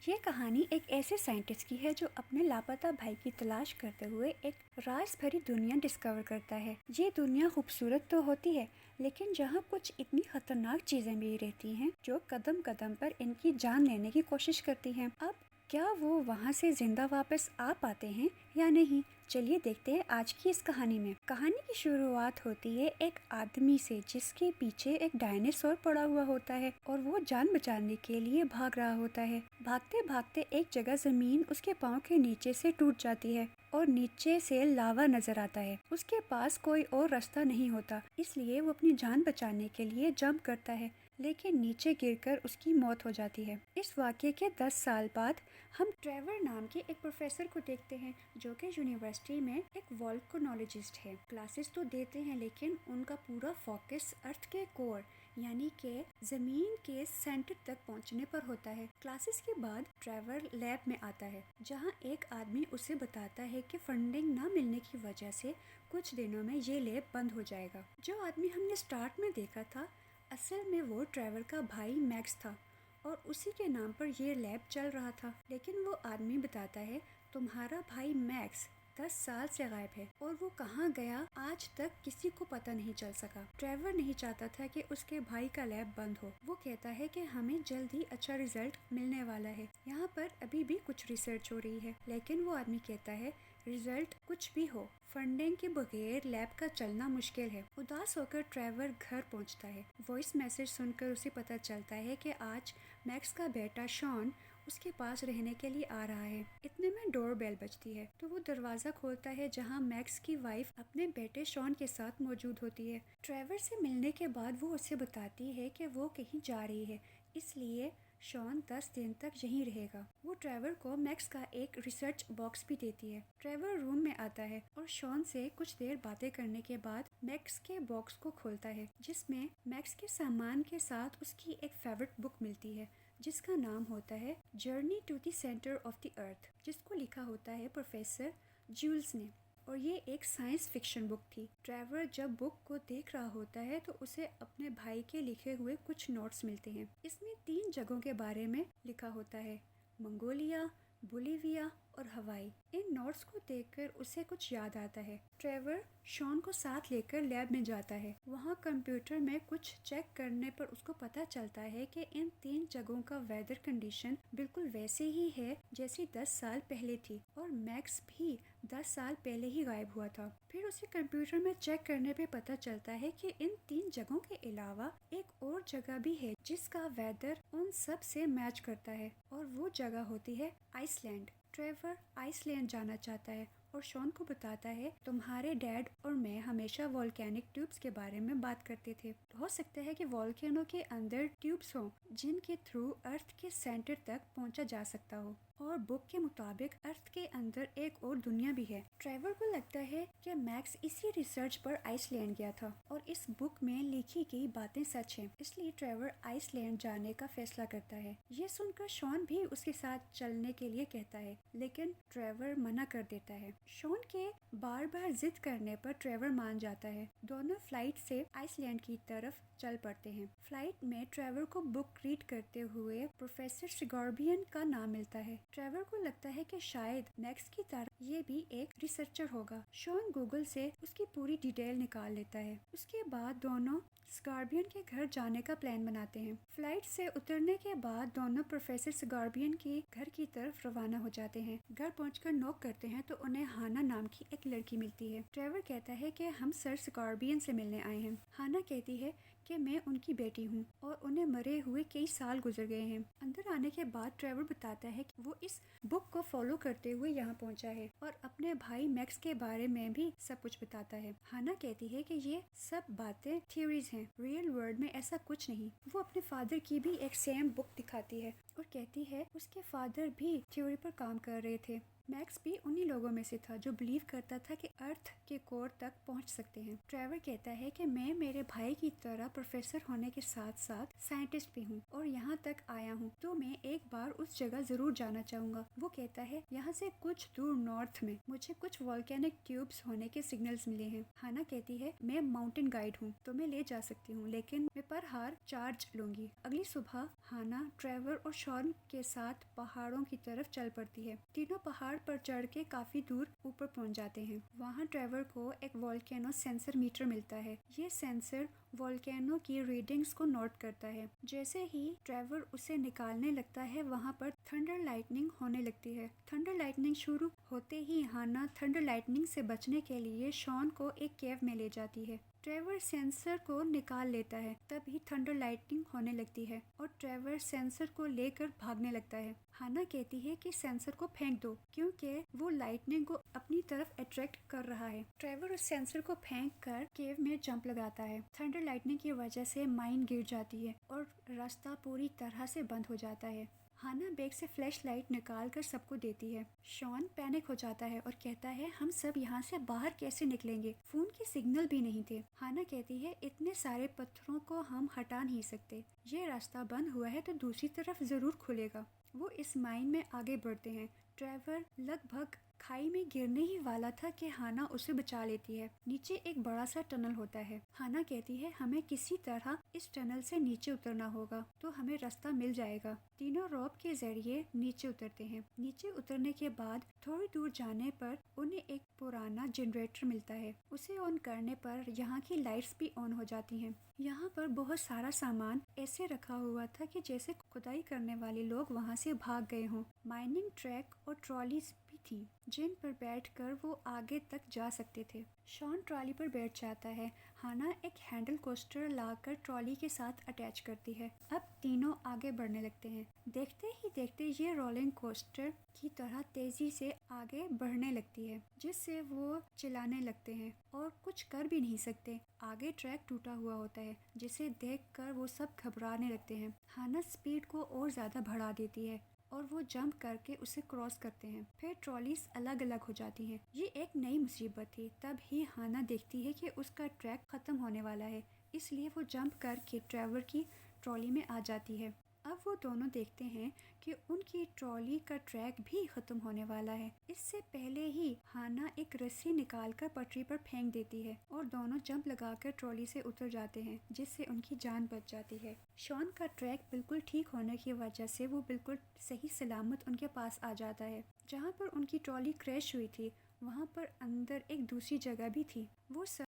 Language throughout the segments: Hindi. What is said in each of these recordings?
ये कहानी एक ऐसे साइंटिस्ट की है जो अपने लापता भाई की तलाश करते हुए एक राज भरी दुनिया डिस्कवर करता है। ये दुनिया खूबसूरत तो होती है, लेकिन जहाँ कुछ इतनी खतरनाक चीजें भी रहती हैं जो कदम कदम पर इनकी जान लेने की कोशिश करती हैं। अब क्या वो वहाँ से जिंदा वापस आ पाते हैं या नहीं, चलिए देखते हैं आज की इस कहानी में। कहानी की शुरुआत होती है एक आदमी से जिसके पीछे एक डायनासोर पड़ा हुआ होता है और वो जान बचाने के लिए भाग रहा होता है। भागते भागते एक जगह जमीन उसके पाँव के नीचे से टूट जाती है और नीचे से लावा नजर आता है। उसके पास कोई और रास्ता नहीं होता, इसलिए वो अपनी जान बचाने के लिए जंप करता है, लेकिन नीचे गिरकर उसकी मौत हो जाती है। इस वाक़ये के 10 साल बाद हम ट्रेवर नाम के एक प्रोफेसर को देखते हैं जो कि यूनिवर्सिटी में एक वोल्केनोलॉजिस्ट है। क्लासेस तो देते हैं, लेकिन उनका पूरा फोकस अर्थ के कोर यानी के जमीन के सेंटर तक पहुंचने पर होता है। क्लासेस के बाद ट्रेवर लैब में आता है जहां एक आदमी उसे बताता है कि फंडिंग न मिलने की वजह से कुछ दिनों में ये लैब बंद हो जाएगा। जो आदमी हमने स्टार्ट में देखा था, असल में वो ट्रेवर का भाई मैक्स था और उसी के नाम पर ये लैब चल रहा था। लेकिन वो आदमी बताता है, तुम्हारा भाई मैक्स 10 साल से गायब है और वो कहाँ गया आज तक किसी को पता नहीं चल सका। ट्रेवर नहीं चाहता था कि उसके भाई का लैब बंद हो। वो कहता है कि हमें जल्द ही अच्छा रिजल्ट मिलने वाला है, यहाँ पर अभी भी कुछ रिसर्च हो रही है। लेकिन वो आदमी कहता है, रिजल्ट कुछ भी हो, फंडिंग के बगैर लैब का चलना मुश्किल है। उदास होकर ट्रेवर घर पहुंचता है। वॉइस मैसेज सुनकर उसे पता चलता है कि आज मैक्स का बेटा शॉन उसके पास रहने के लिए आ रहा है। इतने में डोर बेल बजती है तो वो दरवाजा खोलता है जहां मैक्स की वाइफ अपने बेटे शॉन के साथ मौजूद होती है। ट्रेवर से मिलने के बाद वो उसे बताती है कि वो कहीं जा रही है, इसलिए शॉन 10 दिन तक यहीं रहेगा। वो ट्रेवर को मैक्स का एक रिसर्च बॉक्स भी देती है। ट्रेवर रूम में आता है और शॉन से कुछ देर बातें करने के बाद मैक्स के बॉक्स को खोलता है, जिसमें मैक्स के सामान के साथ उसकी एक फेवरेट बुक मिलती है जिसका नाम होता है journey to the centre of the earth, जिसको लिखा होता है प्रोफेसर जूल्स ने, और ये एक साइंस फिक्शन बुक थी। ट्रेवर जब बुक को देख रहा होता है तो उसे अपने भाई के लिखे हुए कुछ नोट्स मिलते हैं। इसमें 3 जगहों के बारे में लिखा होता है, मंगोलिया, बोलिविया और हवाई। इन नोट्स को देखकर उसे कुछ याद आता है। ट्रेवर शॉन को साथ लेकर लैब में जाता है। वहाँ कंप्यूटर में कुछ चेक करने पर उसको पता चलता है कि इन 3 जगहों का वेदर कंडीशन बिल्कुल वैसे ही है जैसी 10 साल पहले थी और मैक्स भी 10 साल पहले ही गायब हुआ था। फिर उसे कंप्यूटर में चेक करने पे पता चलता है कि इन 3 जगहों के अलावा एक और जगह भी है जिसका वेदर उन सब से मैच करता है और वो जगह होती है आइसलैंड। ट्रेवर आइसलैंड जाना चाहता है और शॉन को बताता है, तुम्हारे डैड और मैं हमेशा वोल्केनिक ट्यूब्स के बारे में बात करते थे। हो सकता है कि वोल्केनो के अंदर ट्यूब्स हों जिनके थ्रू अर्थ के सेंटर तक पहुंचा जा सकता हो, और बुक के मुताबिक अर्थ के अंदर एक और दुनिया भी है। ट्रेवर को लगता है कि मैक्स इसी रिसर्च पर आइसलैंड गया था और इस बुक में लिखी गई बातें सच हैं, इसलिए ट्रेवर आइसलैंड जाने का फैसला करता है। ये सुनकर शॉन भी उसके साथ चलने के लिए कहता है, लेकिन ट्रेवर मना कर देता है। शॉन के बार बार जिद करने पर ट्रेवर मान जाता है। दोनों फ्लाइट से आइसलैंड की तरफ चल पड़ते हैं। फ्लाइट में ट्रेवर को बुक रीड करते हुए प्रोफेसर सिगॉर्बियन का नाम मिलता है। ट्रेवर को लगता है कि शायद मैक्स की तरह ये भी एक रिसर्चर होगा। शॉन गूगल से उसकी पूरी डिटेल निकाल लेता है। उसके बाद दोनों सिगॉर्बियन के घर जाने का प्लान बनाते हैं। फ्लाइट से उतरने के बाद दोनों प्रोफेसर सिगॉर्बियन के घर की तरफ रवाना हो जाते हैं। घर पहुंचकर नॉक करते हैं तो उन्हें हाना नाम की एक लड़की मिलती है। ट्रेवर कहता है कि हम सर सिगॉर्बियन से मिलने आए हैं। हाना कहती है कि मैं उनकी बेटी हूँ और उन्हें मरे हुए कई साल गुजर गए हैं। अंदर आने के बाद ट्रेवर बताता है कि वो इस बुक को फॉलो करते हुए यहाँ पहुँचा है और अपने भाई मैक्स के बारे में भी सब कुछ बताता है। हाना कहती है कि ये सब बातें थ्योरीज हैं, रियल वर्ल्ड में ऐसा कुछ नहीं। वो अपने फादर की भी एक सेम बुक दिखाती है और कहती है उसके फादर भी थ्योरी पर काम कर रहे थे। मैक्स भी उन्हीं लोगों में से था जो बिलीव करता था कि अर्थ के कोर तक पहुंच सकते हैं। ट्रेवर कहता है कि मैं मेरे भाई की तरह प्रोफेसर होने के साथ साथ साइंटिस्ट भी हूँ और यहाँ तक आया हूँ, तो मैं एक बार उस जगह जरूर जाना चाहूंगा। वो कहता है यहाँ से कुछ दूर नॉर्थ में मुझे कुछ वॉल्केनिक ट्यूब्स होने के सिग्नल्स मिले हैं। हाना कहती है मैं माउंटेन गाइड हूँ तो मैं ले जा सकती हूँ, लेकिन मैं पर हार चार्ज लूंगी। अगली सुबह हाना, ट्रेवर और शॉन के साथ पहाड़ों की तरफ चल पड़ती है। तीनों पहाड़ पर चढ़ के काफी दूर ऊपर पहुंच जाते हैं। वहाँ ट्रेवर को एक वोल्केनो सेंसर मीटर मिलता है। ये सेंसर वोल्केनो की रीडिंग्स को नोट करता है। जैसे ही ट्रेवर उसे निकालने लगता है वहाँ पर थंडर लाइटनिंग होने लगती है। थंडर लाइटनिंग शुरू होते ही हाना थंडर लाइटनिंग से बचने के लिए शॉन को एक केव में ले जाती है। ट्रेवर सेंसर को निकाल लेता है, तभी थंडर लाइटनिंग होने लगती है और ट्रेवर सेंसर को लेकर भागने लगता है। हाना कहती है कि सेंसर को फेंक दो क्योंकि वो लाइटनिंग को अपनी तरफ अट्रैक्ट कर रहा है। ट्रेवर उस सेंसर को फेंक कर केव में जंप लगाता है। थंडर लाइटनिंग की वजह से माइन गिर जाती है और रास्ता पूरी तरह से बंद हो जाता है। हाना बैग से फ्लैश लाइट निकाल कर सबको देती है। शॉन पैनिक हो जाता है और कहता है हम सब यहाँ से बाहर कैसे निकलेंगे, फोन के सिग्नल भी नहीं थे। हाना कहती है इतने सारे पत्थरों को हम हटा नहीं सकते, ये रास्ता बंद हुआ है तो दूसरी तरफ जरूर खुलेगा। वो इस माइन में आगे बढ़ते हैं। ट्रेवर लगभग खाई में गिरने ही वाला था कि हाना उसे बचा लेती है। नीचे एक बड़ा सा टनल होता है। हाना कहती है हमें किसी तरह इस टनल से नीचे उतरना होगा तो हमें रास्ता मिल जाएगा। तीनों रोप के जरिए नीचे उतरते हैं। नीचे उतरने के बाद थोड़ी दूर जाने पर उन्हें एक पुराना जनरेटर मिलता है। उसे ऑन करने पर यहाँ की लाइट्स भी ऑन हो जाती हैं। यहाँ पर बहुत सारा सामान ऐसे रखा हुआ था कि जैसे खुदाई करने वाले लोग वहाँ से भाग गए हों। माइनिंग ट्रैक और ट्रॉलीज भी थी जिन पर बैठकर वो आगे तक जा सकते थे। शॉन ट्रॉली पर बैठ जाता है। हाना एक हैंडल कोस्टर लाकर ट्रॉली के साथ अटैच करती है। अब तीनों आगे बढ़ने लगते हैं। देखते ही देखते ये रोलिंग कोस्टर की तरह तेजी से आगे बढ़ने लगती है, जिससे वो चिल्लाने लगते हैं और कुछ कर भी नहीं सकते। आगे ट्रैक टूटा हुआ होता है जिसे देखकर वो सब घबराने लगते हैं। हाना स्पीड को और ज्यादा बढ़ा देती है और वो जंप करके उसे क्रॉस करते हैं। फिर ट्रॉलीज अलग अलग हो जाती हैं। ये एक नई मुसीबत थी। तब ही हाना देखती है कि उसका ट्रैक खत्म होने वाला है, इसलिए वो जंप करके ट्रेवर की ट्रॉली में आ जाती है। अब वो दोनों देखते हैं कि उनकी ट्रॉली का ट्रैक भी खत्म होने वाला है। इससे पहले ही हाना एक रस्सी निकालकर पटरी पर फेंक देती है और दोनों जंप लगाकर ट्रॉली से उतर जाते हैं, जिससे उनकी जान बच जाती है। शॉन का ट्रैक बिल्कुल ठीक होने की वजह से वो बिल्कुल सही सलामत उनके पास आ जाता है। जहाँ पर उनकी ट्रॉली क्रैश हुई थी वहाँ पर अंदर एक दूसरी जगह भी थी। वो सब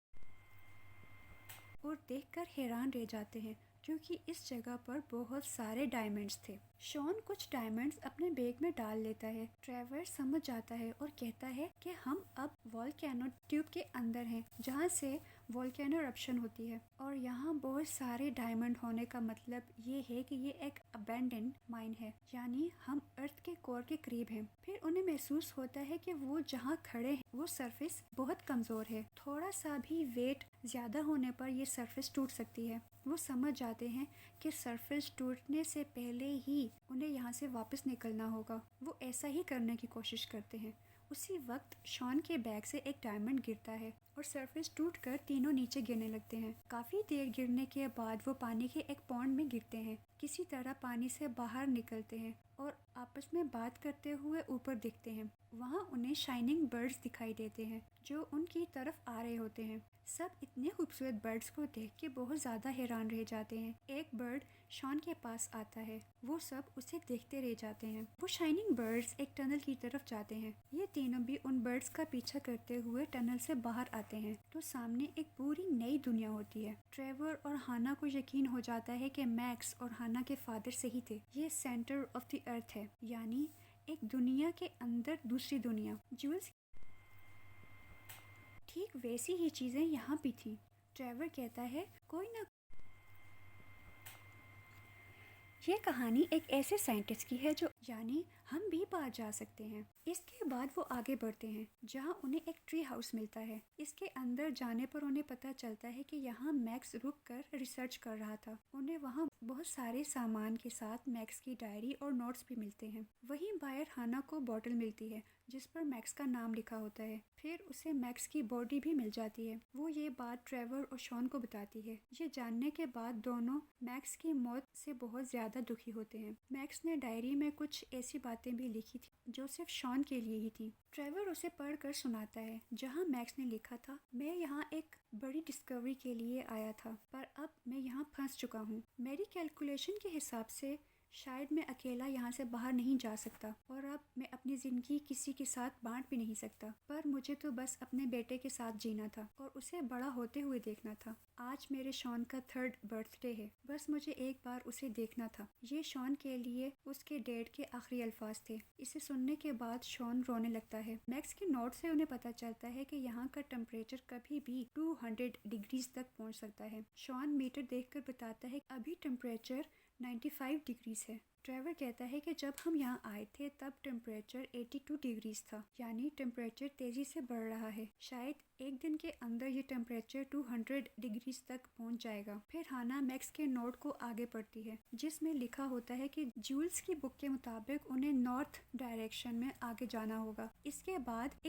और देखकर हैरान रह जाते हैं क्योंकि इस जगह पर बहुत सारे डायमंड्स थे। शॉन कुछ डायमंड्स अपने बैग में डाल लेता है। ट्रेवर समझ जाता है और कहता है कि हम अब वोल्केनो ट्यूब के अंदर हैं, जहाँ से वोल्केनो eruption होती है और यहाँ बहुत सारे डायमंड होने का मतलब ये है कि ये एक अबैंडन्ड माइन है, यानी हम अर्थ के कोर के करीब हैं। फिर उन्हें महसूस होता है कि वो जहाँ खड़े हैं वो सरफेस बहुत कमजोर है। थोड़ा सा भी वेट ज्यादा होने पर ये सरफेस टूट सकती है। वो समझ जाते हैं कि सरफेस टूटने से पहले ही उन्हें यहाँ से वापस निकलना होगा। वो ऐसा ही करने की कोशिश करते हैं। उसी वक्त शॉन के बैग से एक डायमंड गिरता है और सरफेस टूटकर तीनों नीचे गिरने लगते हैं। काफी देर गिरने के बाद वो पानी के एक पॉन्ड में गिरते हैं। किसी तरह पानी से बाहर निकलते हैं और आपस में बात करते हुए ऊपर दिखते हैं। वहाँ उन्हें शाइनिंग बर्ड्स दिखाई देते हैं जो उनकी तरफ आ रहे होते हैं। सब इतने खूबसूरत बर्ड्स को देख के बहुत ज्यादा हैरान रह जाते हैं। एक बर्ड शॉन के पास आता है। वो सब उसे देखते रह जाते हैं। वो शाइनिंग बर्ड्स एक टनल की तरफ जाते हैं। ये तीनों भी उन बर्ड्स का पीछा करते हुए टनल से बाहर आते हैं तो सामने एक पूरी नई दुनिया होती है। ट्रेवर और हाना को यकीन हो जाता है कि मैक्स और हाना के फादर सही थे। ये सेंटर ऑफ द अर्थ है, यानी एक दुनिया के अंदर दूसरी दुनिया। जूल्स ठीक वैसी ही चीजें यहाँ भी थी। ट्रेवर कहता है कोई ना, ये कहानी एक ऐसे साइंटिस्ट की है जो, यानी हम भी बाहर जा सकते हैं। इसके बाद वो आगे बढ़ते हैं जहाँ उन्हें एक ट्री हाउस मिलता है। इसके अंदर जाने पर उन्हें पता चलता है कि यहाँ मैक्स रुक कर रिसर्च कर रहा था। उन्हें वहाँ बहुत सारे सामान के साथ मैक्स की डायरी और नोट्स भी मिलते हैं। वहीं बाहर हाना को बॉटल मिलती है जिस पर मैक्स का नाम लिखा होता है। फिर उसे मैक्स की बॉडी भी मिल जाती है। वो ये बात ट्रेवर और शॉन को बताती है। ये जानने के बाद दोनों मैक्स की मौत से बहुत ज्यादा दुखी होते हैं। मैक्स ने डायरी में कुछ ऐसी बातें भी लिखी थी जो सिर्फ शॉन के लिए ही थी। ट्रेवर उसे पढ़कर सुनाता है जहाँ मैक्स ने लिखा था, मैं यहाँ एक बड़ी डिस्कवरी के लिए आया था, पर अब मैं यहाँ फंस चुका हूँ। मेरी कैलकुलेशन के हिसाब से शायद मैं अकेला यहाँ से बाहर नहीं जा सकता और अब मैं अपनी ज़िंदगी किसी के साथ बांट भी नहीं सकता, पर मुझे तो बस अपने बेटे के साथ जीना था और उसे बड़ा होते हुए देखना था। आज मेरे शॉन का 3rd बर्थडे है, बस मुझे एक बार उसे देखना था। ये शॉन के लिए उसके डैड के आखिरी अल्फाज थे। इसे सुनने के बाद शॉन रोने लगता है। मैक्स के नोट से उन्हें पता चलता है कि यहाँ का टेम्परेचर कभी भी 200 डिग्रीज तक पहुँच सकता है। शॉन मीटर देखकर बताता है अभी टेम्परेचर 95 डिग्रीज है। ट्रेवर कहता है कि जब हम यहाँ आए थे तब टेम्परेचर 82 डिग्रीज था, यानी टेम्परेचर तेजी से बढ़ रहा है। शायद एक दिन के अंदर ये टेम्परेचर 200 डिग्रीज तक पहुँच जाएगा। फिर हाना मैक्स के नोट को आगे पढ़ती है जिसमें लिखा होता है कि जूल्स की बुक के मुताबिक उन्हें नॉर्थ डायरेक्शन में आगे जाना होगा। इसके बाद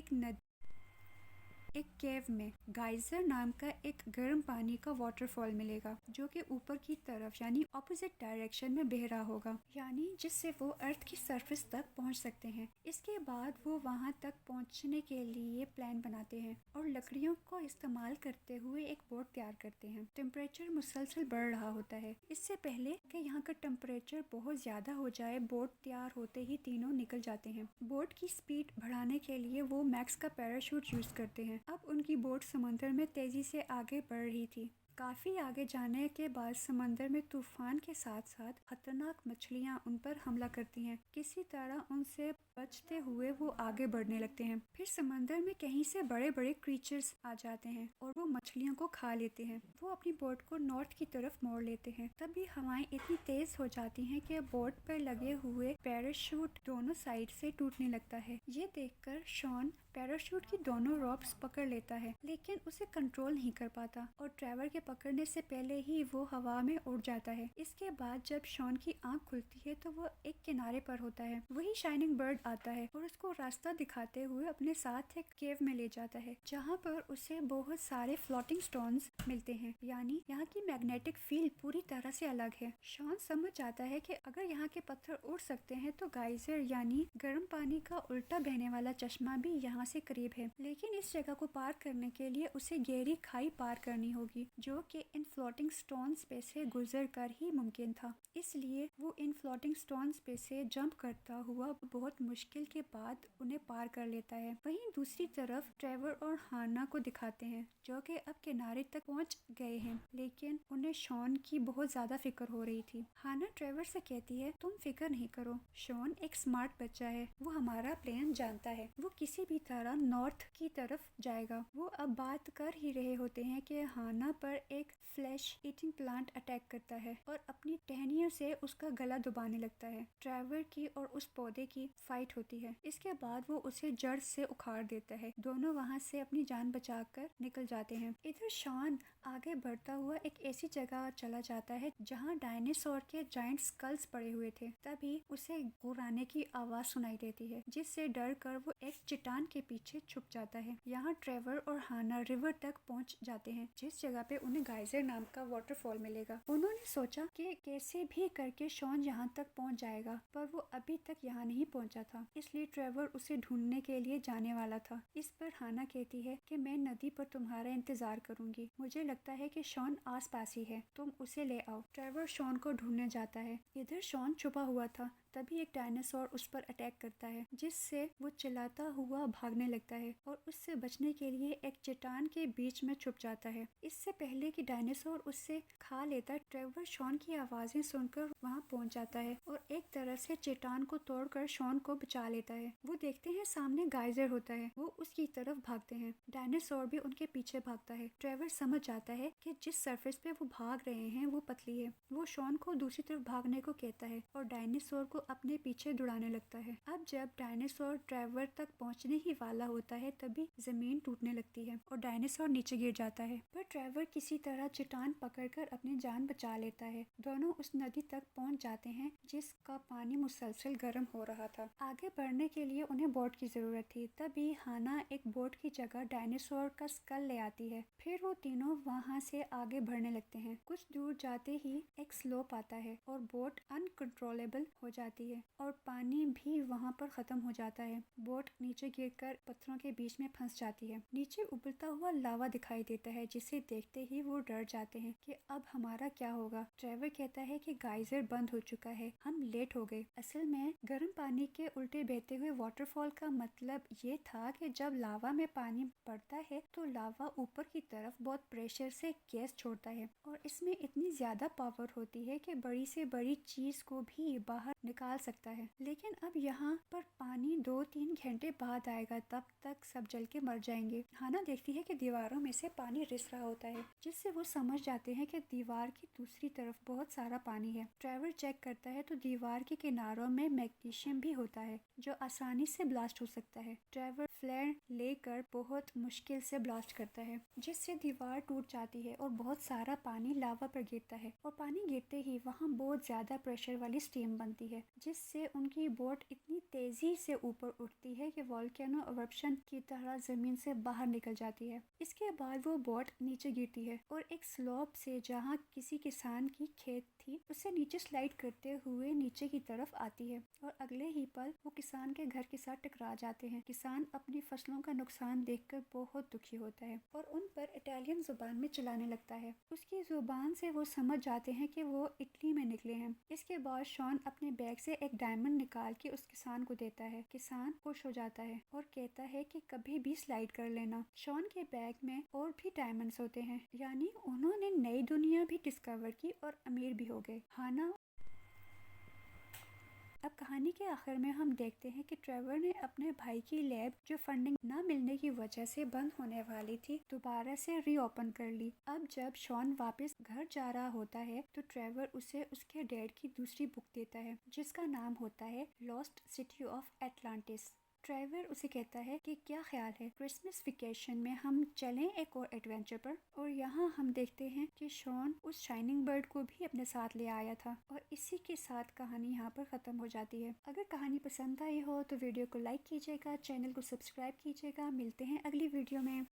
एक केव में गाइजर नाम का एक गर्म पानी का वाटरफॉल मिलेगा जो कि ऊपर की तरफ यानी ऑपोजिट डायरेक्शन में बह रहा होगा, यानी जिससे वो अर्थ की सरफेस तक पहुंच सकते हैं। इसके बाद वो वहां तक पहुंचने के लिए प्लान बनाते हैं और लकड़ियों को इस्तेमाल करते हुए एक बोट तैयार करते हैं। टेम्परेचर मुसलसल बढ़ रहा होता है। इससे पहले कि यहाँ का टेम्परेचर बहुत ज्यादा हो जाए, बोट तैयार होते ही तीनों निकल जाते हैं। बोट की स्पीड बढ़ाने के लिए वो मैक्स का पैराशूट यूज करते हैं। अब उनकी बोट समंदर में तेजी से आगे बढ़ रही थी। काफी आगे जाने के बाद समंदर में तूफान के साथ साथ खतरनाक मछलियां उन पर हमला करती हैं। किसी तरह उनसे बचते हुए वो आगे बढ़ने लगते हैं। फिर समंदर में कहीं से बड़े बड़े क्रीचर्स आ जाते हैं और वो मछलियों को खा लेते हैं। वो अपनी बोट को नॉर्थ की तरफ मोड़ लेते हैं। तभी हवाएं इतनी तेज हो जाती हैं कि बोट पर लगे हुए पैराशूट दोनों साइड से टूटने लगता है। ये देखकर शॉन पैराशूट की दोनों रॉप्स पकड़ लेता है, लेकिन उसे कंट्रोल नहीं कर पाता और ट्रेवर के पकड़ने से पहले ही वो हवा में उड़ जाता है। इसके बाद जब शॉन की आंख खुलती है तो वो एक किनारे पर होता है। वही शाइनिंग बर्ड आता है और उसको रास्ता दिखाते हुए अपने साथ एक केव में ले जाता है जहाँ पर उसे बहुत सारे फ्लोटिंग स्टोन्स मिलते हैं, यानी यहाँ की मैग्नेटिक फील्ड पूरी तरह से अलग है। शॉन समझ जाता है कि अगर यहाँ के पत्थर उड़ सकते हैं तो गाइजर यानी गर्म पानी का उल्टा बहने वाला चश्मा भी यहाँ से करीब है। लेकिन इस जगह को पार करने के लिए उसे गहरी खाई पार करनी होगी जो कि इन फ्लोटिंग स्टोन्स पे से गुजर कर ही मुमकिन था। इसलिए वो इन फ्लोटिंग स्टोन्स पे से जंप करता हुआ बहुत मुश्किल के बाद उन्हें पार कर लेता है। वहीं दूसरी तरफ ट्रेवर और हाना को दिखाते हैं जो कि अब किनारे तक पहुंच गए हैं, लेकिन उन्हें शॉन की बहुत ज्यादा फिक्र हो रही थी। हाना ट्रेवर से कहती है तुम फिक्र नहीं करो, शॉन एक स्मार्ट बच्चा है, वो हमारा प्लान जानता है, वो किसी भी तरह नॉर्थ की तरफ जाएगा। वो अब बात कर ही रहे होते हैं कि हाना पर एक फ्लैश ईटिंग प्लांट अटैक करता है और अपनी टहनियों से उसका गला दबाने लगता है। ट्रेवर की और उस पौधे की फाइट होती है। इसके बाद वो उसे जड़ से उखाड़ देता है। दोनों वहाँ से अपनी जान बचाकर निकल जाते हैं। इधर शॉन आगे बढ़ता हुआ एक ऐसी जगह चला जाता है जहाँ डायनासोर के जायंट स्कल्स पड़े हुए थे। तभी उसे गुर्राने की आवाज सुनाई देती है जिससे डर कर वो एक चट्टान के पीछे छुप जाता है। यहाँ ट्रेवर और हाना रिवर तक पहुँच जाते हैं जिस जगह पे उन्हें गाइजर नाम का वाटरफॉल मिलेगा। उन्होंने सोचा कि कैसे भी करके शॉन यहाँ तक पहुँच जाएगा, पर वो अभी तक यहाँ नहीं पहुँचा था, इसलिए ट्रेवर उसे ढूंढने के लिए जाने वाला था। इस पर हाना कहती है कि मैं नदी पर तुम्हारा इंतजार करूंगी, मुझे लगता है कि शॉन आस पास ही है, तुम उसे ले आओ। ट्रेवर शॉन को ढूंढने जाता है। इधर शॉन छुपा हुआ था, तभी एक डायनासोर उस पर अटैक करता है जिससे वो चिल्लाता हुआ भागने लगता है और उससे बचने के लिए एक चट्टान के बीच में छुप जाता है। इससे पहले कि डायनासोर उससे खा लेता, ट्रेवर शॉन की आवाजें सुनकर वहाँ पहुँच जाता है और एक तरह से चट्टान को तोड़कर शॉन को बचा लेता है। वो देखते हैं सामने गाइजर होता है, वो उसकी तरफ भागते हैं। डायनासोर भी उनके पीछे भागता है। ट्रेवर समझ जाता है कि जिस सरफेस पे वो भाग रहे हैं वो पतली है। वो शॉन को दूसरी तरफ भागने को कहता है और डायनासोर को अपने पीछे दौड़ाने लगता है। अब जब डायनासोर ट्रेवर तक पहुंचने ही वाला होता है तभी जमीन टूटने लगती है और डायनासोर नीचे गिर जाता है, पर ट्रेवर किसी तरह चट्टान पकड़कर अपनी जान बचा लेता है। दोनों उस नदी तक पहुंच जाते हैं जिसका पानी मुसलसल गर्म हो रहा था। आगे बढ़ने के लिए उन्हें बोट की जरूरत थी। तभी हाना एक बोट की जगह डायनासोर का स्कल ले आती है। फिर वो तीनों वहाँ से आगे बढ़ने लगते हैं। कुछ दूर जाते ही एक स्लोप आता है और बोट अनकंट्रोलेबल हो जाती है और पानी भी वहाँ पर खत्म हो जाता है। बोट नीचे गिरकर पत्थरों के बीच में फंस जाती है। नीचे उबलता हुआ लावा दिखाई देता है जिसे देखते ही वो डर जाते हैं कि अब हमारा क्या होगा। ट्रेवर कहता है कि गाइजर बंद हो चुका है, हम लेट हो गए। असल में गर्म पानी के उल्टे बहते हुए वाटरफॉल का मतलब ये था कि जब लावा में पानी पड़ता है तो लावा ऊपर की तरफ बहुत प्रेशर से गैस छोड़ता है और इसमें इतनी ज्यादा पावर होती है कि बड़ी से बड़ी चीज को भी बाहर निकाल सकता है। लेकिन अब यहाँ पर पानी 2-3 घंटे बाद आएगा, तब तक सब जल के मर जाएंगे। हाना देखती है कि दीवारों में से पानी रिस रहा होता है जिससे वो समझ जाते हैं कि दीवार की दूसरी तरफ बहुत सारा पानी है। ट्रेवर चेक करता है तो दीवार के किनारों में मैग्नीशियम भी होता है जो आसानी से ब्लास्ट हो सकता है। ट्रेवर फ्लेयर लेकर बहुत मुश्किल से ब्लास्ट करता है जिससे दीवार टूट जाती है और बहुत सारा पानी लावा पर गिरता है और पानी गिरते ही वहाँ बहुत ज्यादा प्रेशर वाली स्टीम बनती है जिससे उनकी बोट इतनी तेजी से ऊपर उठती है कि वोल्केनो इरप्शन की तरह जमीन से बाहर निकल जाती है। इसके बाद वो बोट नीचे गिरती है और एक स्लोप से जहाँ किसी किसान की खेत थी उसे नीचे स्लाइड करते हुए नीचे की तरफ आती है और अगले ही पल वो किसान के घर के साथ टकरा जाते हैं। किसान अपनी फसलों का नुकसान देखकर बहुत दुखी होता है और उन पर इटालियन जुबान में चिल्लाने लगता है। उसकी जुबान से वो समझ जाते हैं कि वो इटली में निकले हैं। इसके बाद शॉन अपने बैग से एक डायमंड निकाल के उस किसान को देता है। किसान खुश हो जाता है और कहता है कि कभी भी स्लाइड कर लेना। शॉन के बैग में और भी डायमंड्स होते हैं, यानी उन्होंने नई दुनिया भी डिस्कवर की और अमीर भी हो गए। हाना अब कहानी के आखिर में हम देखते हैं कि ट्रेवर ने अपने भाई की लैब जो फंडिंग न मिलने की वजह से बंद होने वाली थी दोबारा से रीओपन कर ली। अब जब शॉन वापस घर जा रहा होता है तो ट्रेवर उसे उसके डैड की दूसरी बुक देता है जिसका नाम होता है lost city of Atlantis. Trevor उसे कहता है कि क्या ख्याल है क्रिसमस वेकेशन में हम चलें एक और एडवेंचर पर। और यहाँ हम देखते हैं कि शॉन उस शाइनिंग बर्ड को भी अपने साथ ले आया था और इसी के साथ कहानी यहाँ पर खत्म हो जाती है। अगर कहानी पसंद आई हो तो वीडियो को लाइक कीजिएगा, चैनल को सब्सक्राइब कीजिएगा। मिलते हैं अगली वीडियो में।